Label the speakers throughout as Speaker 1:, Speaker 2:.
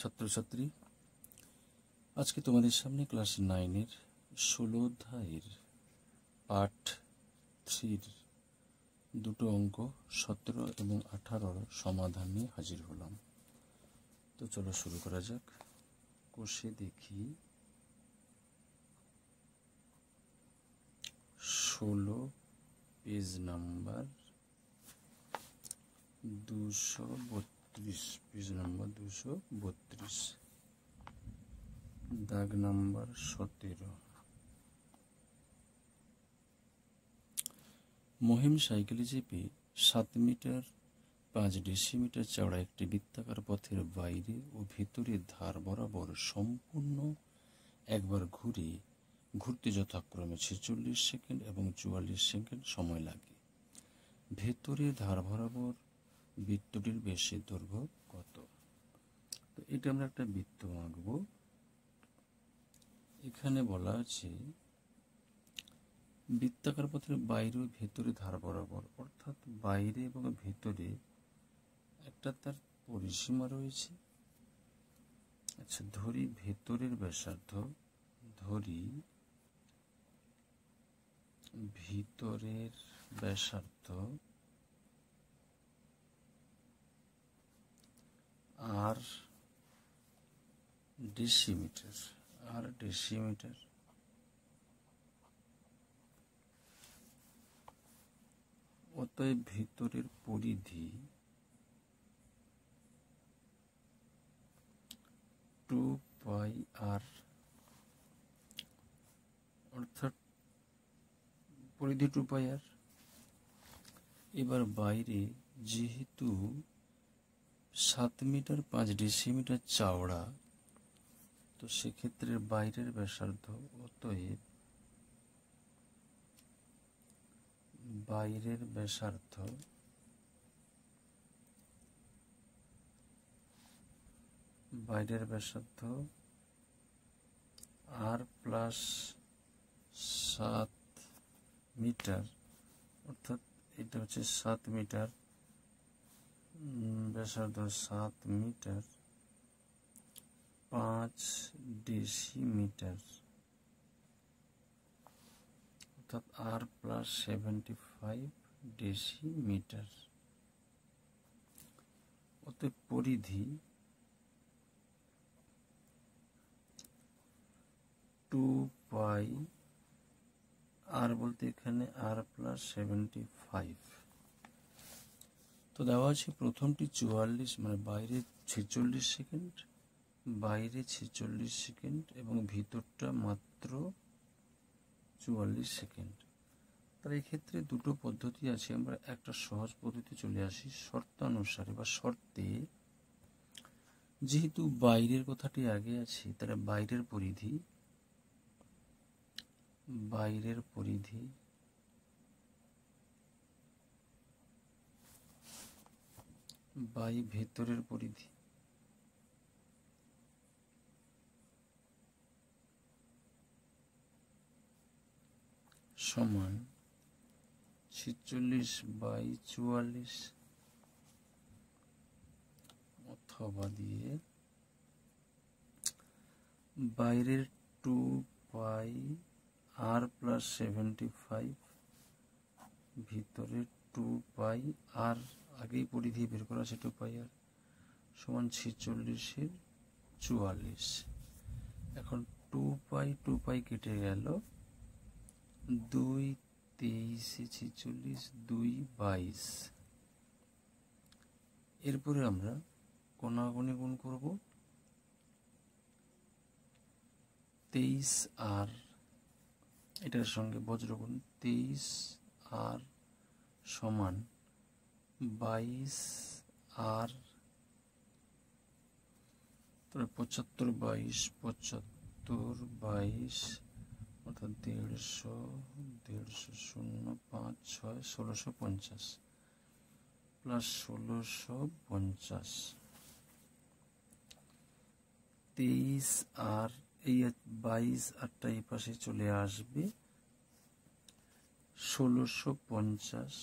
Speaker 1: ছাত্রছাত্রী, আজকে তোমাদের সামনে ক্লাস 9-এর 16 অধ্যায়ের পাঠ 3-র দুটো অঙ্ক 17 এবং 18-র সমাধান নিয়ে হাজির হলাম। তো চলো শুরু করা যাক। কোষে দেখি 16 পেজ নাম্বার 232, পেজ নাম্বার 232, দাগ নাম্বার 17। মহিম সাইকেলে চেপে 7 মিটার 5 ডেসিমিটার চওড়া একটি বৃত্তাকার পথের বাইরে ও ভেতরে ধার বরাবর সম্পূর্ণ একবার ঘুরতে যথাক্রমে 46 সেকেন্ড এবং 44 সেকেন্ড সময় লাগে। ভেতরে ধার বরাবর বৃত্তটির ব্যাসের দৈর্ঘ্য কত? তো এটা আমরা একটা বৃত্ত আঁকব। এখানে বলা আছে বৃত্তাকার পথের বাইরে ও ভেতরে ধার বরাবর, অর্থাৎ বাইরে এবং ভেতরে একটা তার পরিসীমা রয়েছে। আচ্ছা, ধরি ভেতরের ব্যাসার্ধ, আর ডেসিমিটার, অতএব ভেতরের পরিধি 2πr, অর্থাৎ পরিধি 2πr। এবার বাইরে যেহেতু 7 মিটার 5 ডেসিমিটার চওড়া, তো সেক্ষেত্রে বাইরের ব্যাসার্ধ, অতএব বাইরের ব্যাসার্ধ আর প্লাস 7 মিটার, অর্থাৎ এটা হচ্ছে 7 মিটার, ব্যাসার্ধ 7 মিটার 5 ডেসিমিটার, অর্থাৎ আর প্লাস 75 ডেসিমিটার। অতএব পরিধি 2π, আর বলতে এখানে আর প্লাস 75। তো দেওয়া আছে প্রথমটি 44, মানে বাইরে 46 সেকেন্ড, এবং ভিতরটা মাত্র 44 সেকেন্ড। তার এক্ষেত্রে দুটো পদ্ধতি আছে। আমরা একটা সহজ পদ্ধতি চলে আসি। শর্তানুসারে বা শর্তে, যেহেতু বাইরের কথাটি আগে আছে, তাহলে বাইরের পরিধি বাই ভেতরের পরিধি সমান 46/44, অথবা দিয়ে বাইরের 2π আর প্লাস 75, ভিতরের 2π আর, আগেই পরিধি বের করা আছে 2π আর সমান 46/44। এখন 2π কেটে গেল, 2 23 46, 2 22। এরপরে আমরা কোণাগুণি গুণ করব। 23 আর, এটার সঙ্গে বজ্রগুণ, 23 আর সমান 22 আর, 75 22, অর্থাৎ 150 0 5 6 1650 প্লাস 1650। 23 আর এই 22 আরটা এই পাশে চলে আসবে, 1650,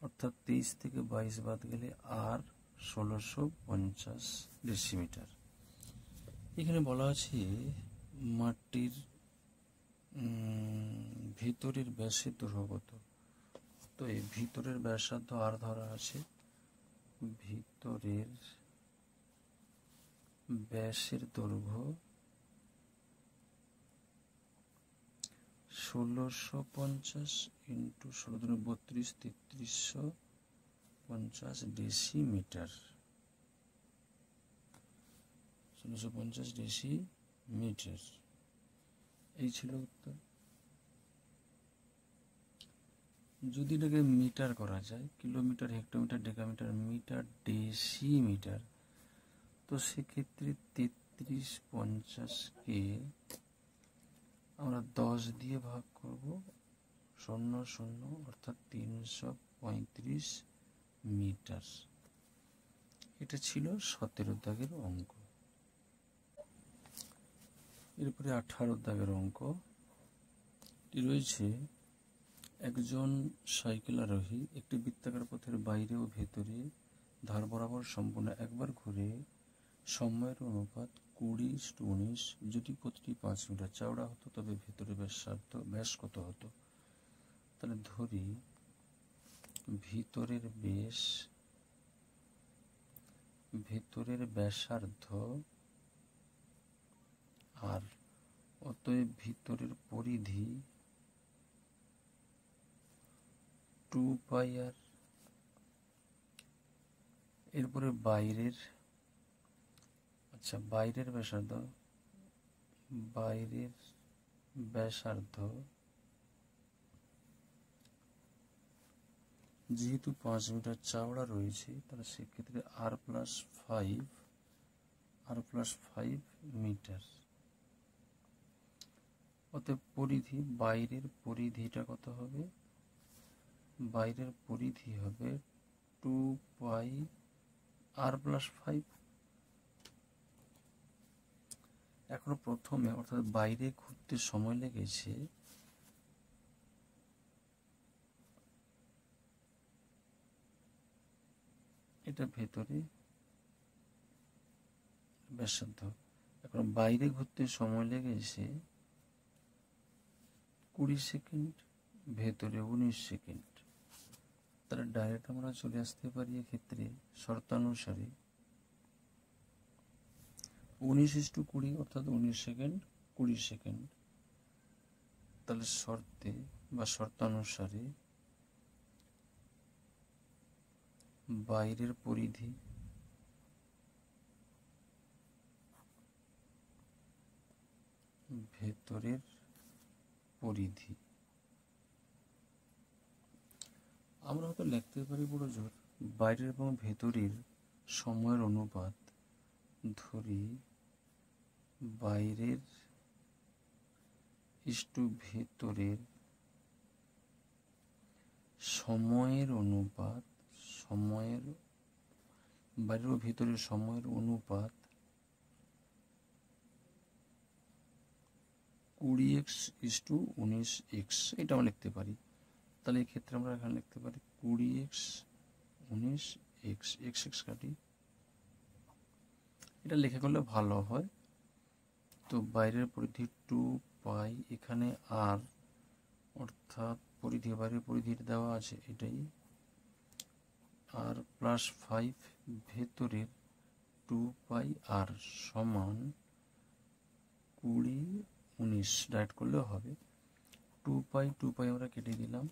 Speaker 1: অর্থাৎ 23 থেকে 22 বাদ গেলে আর 1650 ডেসিমিটার। এখানে বলা আছে মাটির ভিতরের ব্যাসের দৈর্ঘ্য কত। তো এই ভিতরের ব্যাসার্ধ আর ধরা আছে, ভিতরের ব্যাসের দৈর্ঘ্য 1650 ইন্টু 16 32 3350 ডেসিমিটার। 1650 ডেসিমিটার, এই ছিল উত্তর। যদি এটাকে মিটার করা যায়, kilometre, hectometre, decametre, metre, decimetre, তো সেক্ষেত্রে 3350কে আমরা 10 দিয়ে ভাগ করব, 00, অর্থাৎ 335 মিটার। এটা ছিল 17 দাগের অঙ্ক। এরপরে 18 দাগের অঙ্ক রয়েছে, একজন সাইকেল আরোহী একটি বৃত্তাকার পথের বাইরে ও ভেতরে ধার বরাবর সম্পূর্ণ একবার ঘুরে সময়ের অনুপাত 20:19। যদি পথটি 5 মিটার চওড়া হতো তবে ভেতরে ব্যাস কত হতো। তাহলে ধরি ভেতরের ব্যাসার্ধ আর, অতএব ভিতরের পরিধি 2πr। এরপরে বাইরের ব্যাসার্ধ যেহেতু 5 মিটার চওড়া রয়েছে, তাহলে সেক্ষেত্রে r+5 মিটার। অতএব পরিধি, বাইরের পরিধিটা কত হবে, বাইরের পরিধি হবে 2πr+5। এখন প্রথমে, অর্থাৎ বাইরে ঘুরতে সময় লেগেছে এটা ভেতরে ব্যাসার্ধ, এখন বাইরে ঘুরতে সময় লেগেছে 20 সেকেন্ড, ভেতরে 19 সেকেন্ড। তাহলে ডাইরেক্ট আমরা চলে আসতে পারি এক্ষেত্রে শর্তানুসারে 19:20, অর্থাৎ 19 সেকেন্ড 20 সেকেন্ড। তাহলে শর্তানুসারে বাইরের পরিধি ভেতরের পরিধি, আমরা হয়তো লিখতে পারি বড় জোর বাইরের এবং ভেতরের সময়ের অনুপাত। ধরি বাইরের ইস্টু ভেতরের সময়ের অনুপাত, বাইরের ও ভেতরের সময়ের অনুপাত 20x:19x, এটা আমরা লিখতে পারি। তাহলে এই ক্ষেত্রে আমরা এখানে লিখতে পারি 20x:19x, x কাটি, এটা লিখে করলে ভালো হয়। তো বাইরের পরিধি 2π, এখানে r, অর্থাৎ পরিধি, বাইরের পরিধির দেওয়া আছে এটাই, r+5 ভেতরের 2πr সমান 20:19, ডাইরেক্ট করলেও হবে। 2π আমরা কেটে দিলাম।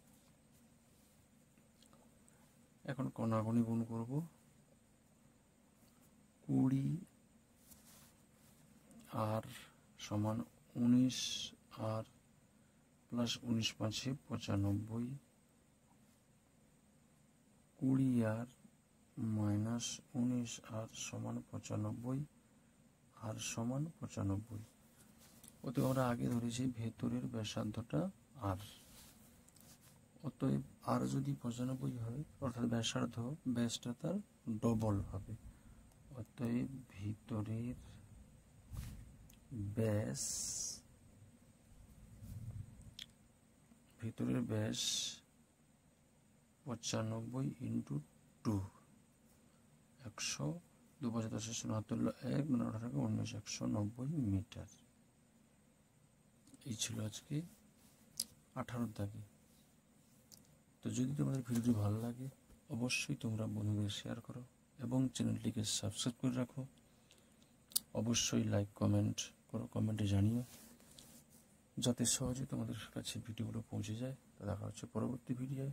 Speaker 1: এখন কোণাগুণি গুণ করব, 20r সমান 19r plus 19×5 = 95, 20r minus 19r সমান 95, r সমান 95। অতএব আমরা আগে ধরেছি ভেতরের ব্যাসার্ধটা r, অতএব r যদি 95 হয়, অর্থাৎ ব্যাসার্ধ, ব্যাসটা তার ডবল হবে। অতএব ভিতরের ব্যাস 95 × 2, 100, 2 5 10 0 হাত তুললো 1 9 18 19 190 মিটার। এই ছিল আজকে 18 দাগে। তো যদি তোমাদের ভিডিওটি ভালো লাগে অবশ্যই তোমরা বন্ধুদের শেয়ার করো এবং চ্যানেলটিকে সাবস্ক্রাইব করে রাখো। অবশ্যই লাইক কমেন্ট করো, কমেন্টে জানিও যাতে সহজে তোমাদের কাছে ভিডিওগুলো পৌঁছে যায়। তো দেখা হচ্ছে পরবর্তী ভিডিওয়।